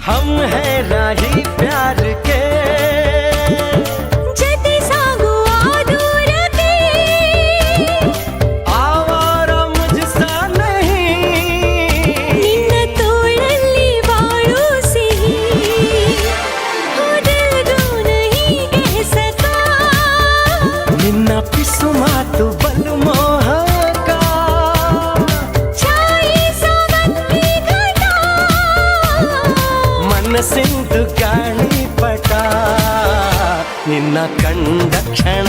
हम है राही प्यार के जति सागुआ दूर के आवारा मुझसा नहीं ನಿನ್ನ ತೋಳಲ್ಲಿ ಬಾಳು ಸಿಹಿ हो दिल जो नहीं कह सका ನಿನ್ನ ಪಿಸು ಮಾತು ಬಲು ಮೋಹಕ छाई सावंती घटा ಮನಸ್ಸಿಂದು ಗಾಳಿ ಪಟ ನಿನ್ನ ಕಂಡ ಕ್ಷಣ